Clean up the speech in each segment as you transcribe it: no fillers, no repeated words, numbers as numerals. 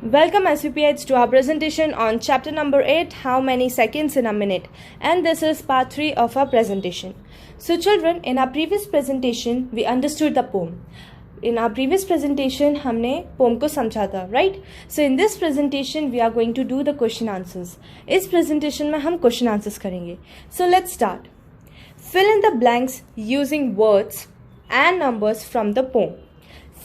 Welcome SVPH to our presentation on chapter number 8, How Many Seconds in a Minute, and this is part 3 of our presentation. So children, in our previous presentation, we understood the poem. In our previous presentation, हमने poem को समझा था, right? So in this presentation, we are going to do the question answers. इस presentation में हम question answers करेंगे. So let's start. Fill in the blanks using words and numbers from the poem.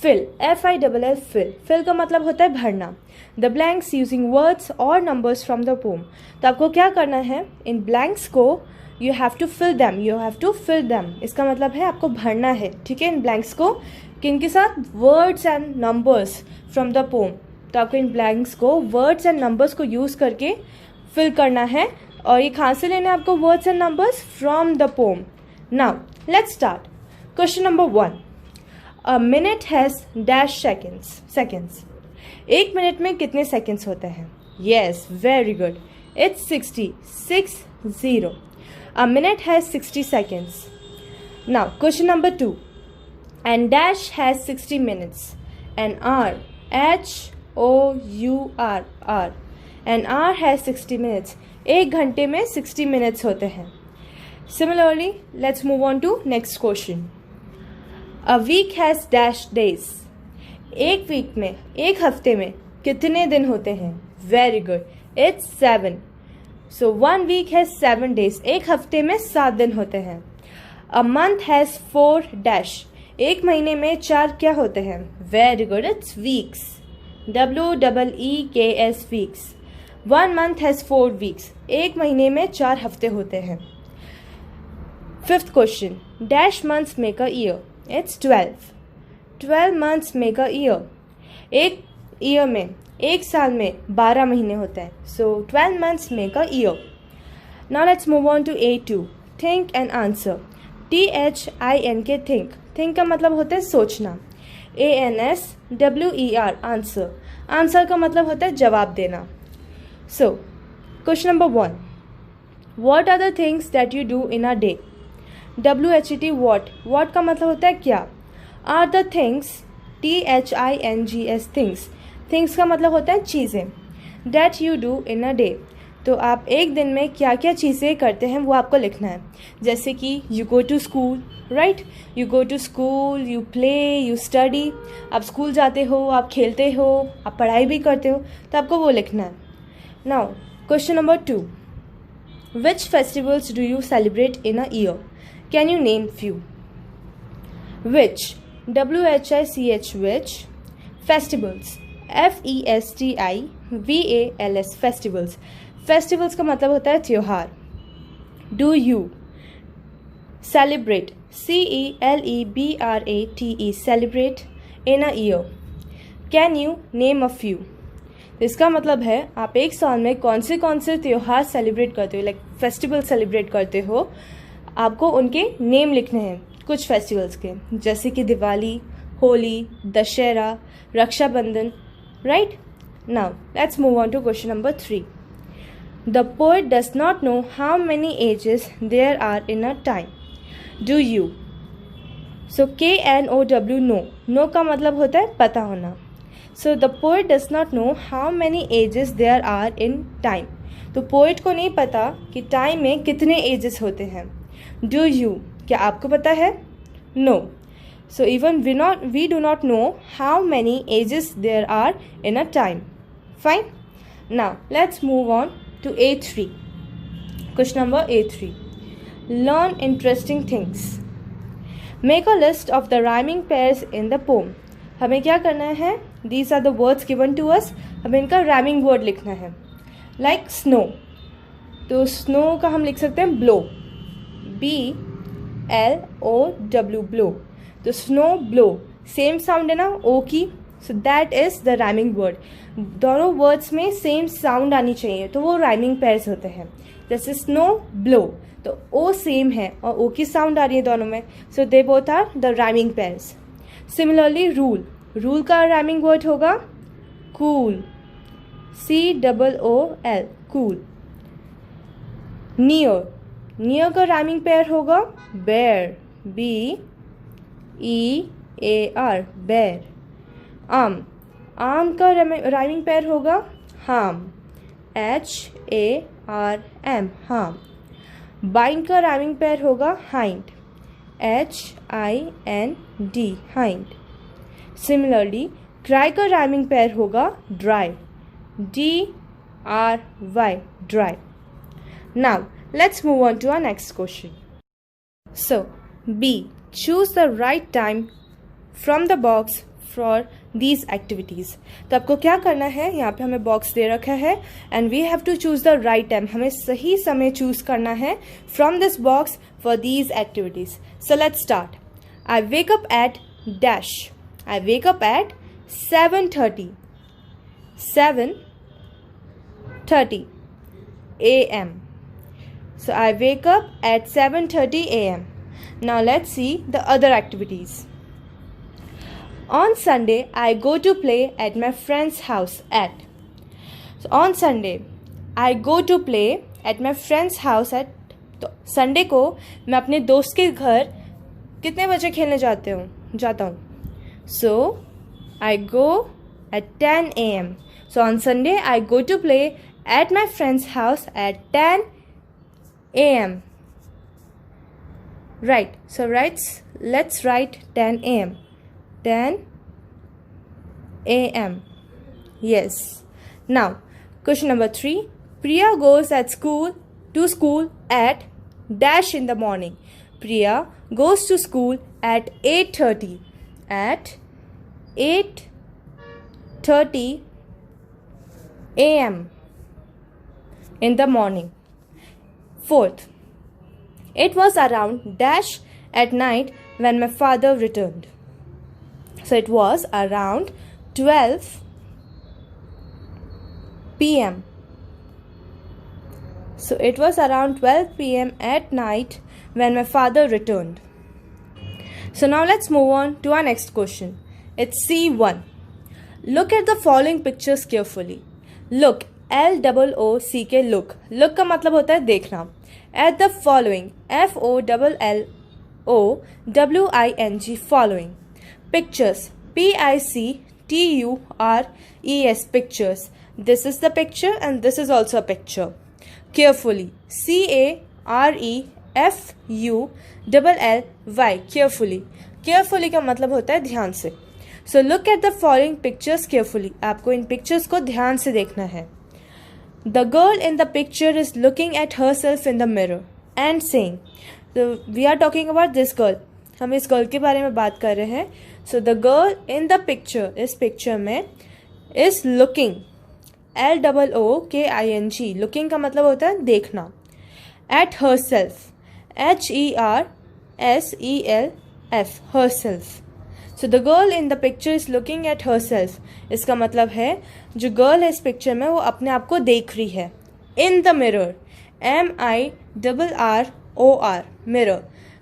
Fill, F-I-L-L, fill. Fill का मतलब होता है भरना. The blanks using words or numbers from the poem. तो आपको क्या करना है? इन blanks को you have to fill them. You have to fill them. इसका मतलब है आपको भरना है. ठीक है, इन blanks को किनके साथ? Words and numbers from the poem. तो आपको इन blanks को words and numbers को use करके fill करना है. और ये कहाँ से लेना है आपको words and numbers? From the poem. Now, let's start. Question number 1. A minute has dash seconds. एक मिनट में कितने सेकेंड्स होते हैं? Yes, very good. It's 60. A minute has 60 seconds. Now, question number 2. And dash has 60 minutes. An hour, H-O-U-R, hour. An hour has 60 minutes. एक घंटे में 60 minutes होते हैं. Similarly, let's move on to next question. A week has dash days. एक week में, एक हफ्ते में कितने दिन होते हैं? Very good. It's 7. So 1 week has 7 days. एक हफ्ते में 7 दिन होते हैं. A month has 4 dash. एक महीने में 4 क्या होते हैं? Very good. It's weeks. W-E-E-K-S, weeks. 1 month has 4 weeks. एक महीने में 4 हफ्ते होते हैं. Fifth question. Dash months make a year. It's 12. 12 months make a year. एक ईयर में, एक साल में 12 महीने होते हैं. So 12 months make a year. Now let's move on to A2. Think and answer. T-H-I-N-K, think. Think का मतलब होता है सोचना. A-N-S-W-E-R, answer. Answer का मतलब होता है जवाब देना. So, question number 1. What are the things that you do in a day? W-H-E-T, what? What का मतलब होता है क्या? Are the things, T-H-I-N-G-S, things. Things का मतलब होता है चीज़ें. That you do in a day. तो आप एक दिन में क्या क्या चीज़ें करते हैं वो आपको लिखना है. जैसे कि you go to school, right? You go to school, you play, you study. आप स्कूल जाते हो, आप खेलते हो, आप पढ़ाई भी करते हो, तो आपको वो लिखना है. Now, question number 2. Which festivals do you celebrate in a year? Can you name few? Which, W-H-I-C-H, which. Festivals, F-E-S-T-I-V-A-L-S, festivals. Festivals का मतलब होता है त्योहार. Do you celebrate, C-E-L-E-B-R-A-T-E, celebrate in a year? Can you name a few? इसका मतलब है आप एक साल में कौन से त्योहार सेलिब्रेट करते हो, लाइक फेस्टिवल सेलिब्रेट करते हो. आपको उनके नेम लिखने हैं कुछ फेस्टिवल्स के, जैसे कि Diwali, Holi, Dussehra, Rakshabandhan, right? Now let's move on to question number 3. The poet does not know how many ages there are in a time. Do you? So KNOW, no. Know का मतलब होता है पता होना. So the poet does not know how many ages there are in time. तो poet को नहीं पता कि टाइम में कितने एजेस होते हैं. Do you? क्या आपको पता है? No. So even we do not know how many ages there are in a time. Fine. Now let's move on to A3. Question number A3. Learn interesting things. Make a list of the rhyming pairs in the poem. हमें क्या करना है? These are the words given to us. हमें इनका rhyming word लिखना है. Like snow. तो snow का हम लिख सकते हैं ब्लो, B-L-O-W, ब्लो. तो स्नो, ब्लो, सेम साउंड है ना ओ की. So that is the rhyming word. दोनों वर्ड्स में सेम साउंड आनी चाहिए, तो वो राइमिंग पेयर्स होते हैं. जैसे स्नो, ब्लो, तो ओ सेम है और ओ की साउंड आ रही है दोनों में. So they both are the rhyming pairs. Similarly rule. Rule का राइमिंग वर्ड होगा cool, C-O-O-L, cool. Near. Near का राइमिंग पेयर होगा bear, B-E-A-R, bear. Arm. Arm का राइमिंग पेयर होगा harm, HARM, harm. बाइंड का राइमिंग पेयर होगा hind, HIND, hind. Similarly, cry का rhyming pair होगा dry, DRY, dry. Now, let's move on to our next question. So, B. Choose the right time from the box for these activities. तो आपको क्या करना है, यहाँ पे हमें बॉक्स दे रखा है and we have to choose the right time. हमें सही समय चूज करना है from this box for these activities. So let's start. I wake up at dash. I wake up at 7:30. 7:30 a.m. So I wake up at 7:30 a.m. Now let's see the other activities. On Sunday, I go to play at my friend's house at. So on Sunday, I go to play at my friend's house at. तो Sunday को मैं अपने दोस्त के घर कितने बजे खेलने जाता हूँ. So I go at 10 a.m. So on Sunday, I go to play at my friend's house at 10 a.m. Right. So let's write 10 a.m. 10 a.m. Yes. Now, question number 3. Priya goes to school at dash in the morning. Priya goes to school at 8:30. At 8:30 a.m. in the morning. 4th. It was around dash at night when my father returned. So it was around 12 p.m. So it was around 12 p.m. at night when my father returned. So now let's move on to our next question. It's C1. Look at the following pictures carefully. Look, LOOC, look. Look का मतलब होता है देखना. At the following, FOLLOWING, following. Pictures, PICTURES, pictures. This is the picture and this is also a picture. Carefully, CAREFULLY, carefully. Carefully का मतलब होता है ध्यान से. So look at the following pictures carefully. आपको इन pictures को ध्यान से देखना है. The girl in the picture is looking at herself in the mirror and saying. So we are talking about this girl. हम इस गर्ल के बारे में बात कर रहे हैं. So the girl in the picture, इस पिक्चर में is looking, LOOKING, looking का मतलब होता है देखना. At herself, HERSELF, herself. So the girl in the picture is looking at herself. इसका मतलब है जो गर्ल है इस पिक्चर में वो अपने आप को देख रही है. In the mirror, MIRROR, mirror.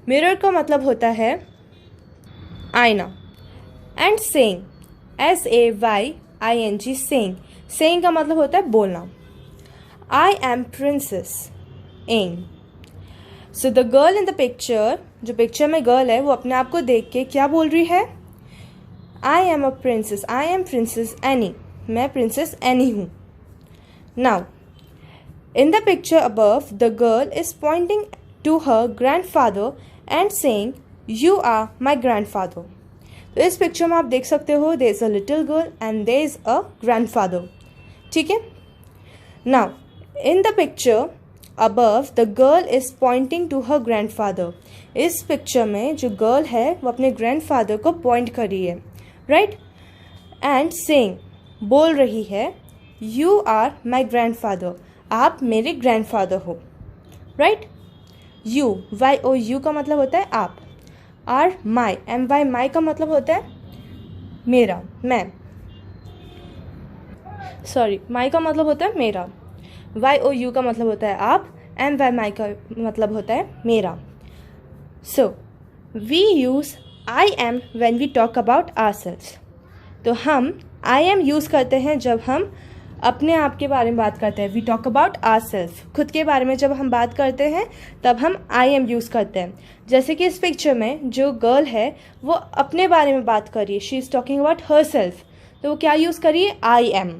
Mirror का मतलब होता है आईना. And saying, SAYING, saying. Saying का मतलब होता है बोलना. I am princess ing. So the girl in the picture, जो पिक्चर में गर्ल है वो अपने आप को देख के क्या बोल रही है? I am a princess. I am Princess Annie. मैं Princess Annie हूँ. Now, in the picture above, the girl is pointing to her grandfather and saying, "You are my grandfather." तो इस पिक्चर में आप देख सकते हो there is a little girl and there is a grandfather. ठीक है? Now, in the picture above, the girl is pointing to her grandfather. इस पिक्चर में जो गर्ल है वो अपने ग्रैंडफादर को पॉइंट कर रही है. राइट. एंड सेइंग, बोल रही है, यू आर माई ग्रैंडफादर, आप मेरे ग्रैंडफादर हो. राइट. यू, YOU का मतलब होता है आप. आर, माई, MY, माई का मतलब होता है मेरा, मैं. सॉरी, माई का मतलब होता है मेरा. YOU का मतलब होता है आप. MY, माई का मतलब होता है मेरा. So, we use I am when we talk about ourselves. तो हम I am यूज़ करते हैं जब हम अपने आप के बारे में बात करते हैं. We talk about ourselves. खुद के बारे में जब हम बात करते हैं तब हम I am यूज़ करते हैं. जैसे कि इस पिक्चर में जो गर्ल है वो अपने बारे में बात कर रही है. She is talking about herself. तो वो क्या यूज़ करिए, I am.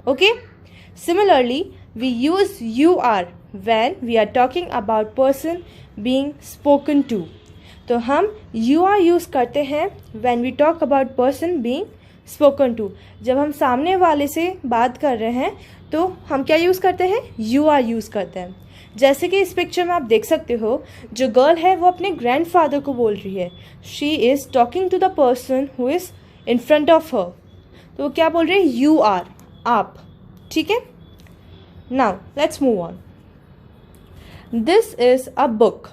Okay. Similarly we use you are when we are talking about person being spoken to. तो हम यू आर यूज़ करते हैं when we talk about person being spoken to. जब हम सामने वाले से बात कर रहे हैं तो हम क्या यूज़ करते हैं, यू आर यूज़ करते हैं. जैसे कि इस पिक्चर में आप देख सकते हो, जो गर्ल है वो अपने ग्रैंडफादर को बोल रही है. She is talking to the person who is in front of her. तो वो क्या बोल रहे हैं, यू आर, आप. ठीक है. Now let's move on. This is a book.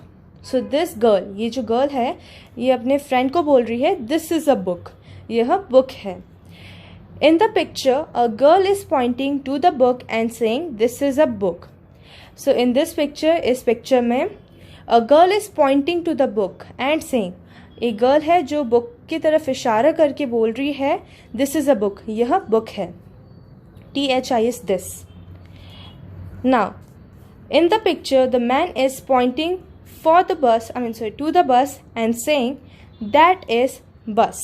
So this girl, ये जो गर्ल है ये अपने फ्रेंड को बोल रही है दिस इज़ अ बुक, यह बुक है. In the picture, a girl is pointing to the book and saying, "This is a book." So in this picture, इस picture में a girl is pointing to the book and saying, एक girl है जो book की तरफ इशारा करके बोल रही है this is a book, यह book है. THI is this. Now, in the picture, the man is pointing to the bus and saying, that is bus.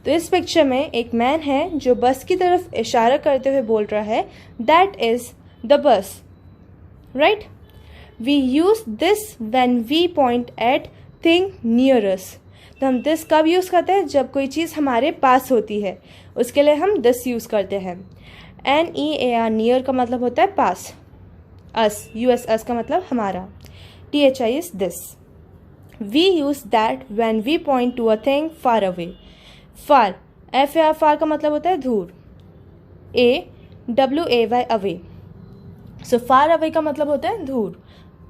तो इस पिक्चर में एक मैन है जो बस की तरफ इशारा करते हुए बोल रहा है that is the bus. Right. We use this when we point at thing near us. तो हम दिस कब यूज़ करते हैं, जब कोई चीज़ हमारे पास होती है, उसके लिए हम दिस यूज़ करते हैं. NEAR, नियर का मतलब होता है पास. अस, US अस का मतलब हमारा. THI is this. We use that when we point to a thing far away. Far, FAR, far का मतलब होता है दूर. AWAY, away. So far away का मतलब होता है दूर.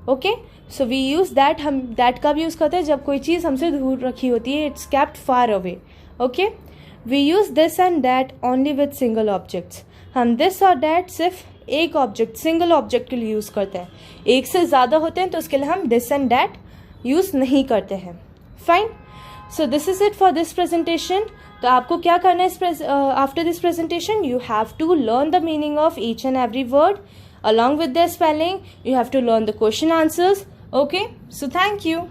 Okay. So we use that. हम दैट कब यूज़ करते हैं, जब कोई चीज़ हमसे दूर रखी होती है, it's kept far away. Okay. We use this and that only with single objects. हम दिस और दैट सिर्फ एक ऑब्जेक्ट, सिंगल ऑब्जेक्ट के लिए यूज़ करते हैं. एक से ज़्यादा होते हैं तो उसके लिए हम दिस एंड दैट यूज़ नहीं करते हैं. Fine. So this is it for this presentation. तो आपको क्या करना है after this presentation, you have to learn the meaning of each and every word along with their spelling. You have to learn the question answers. Okay, so thank you.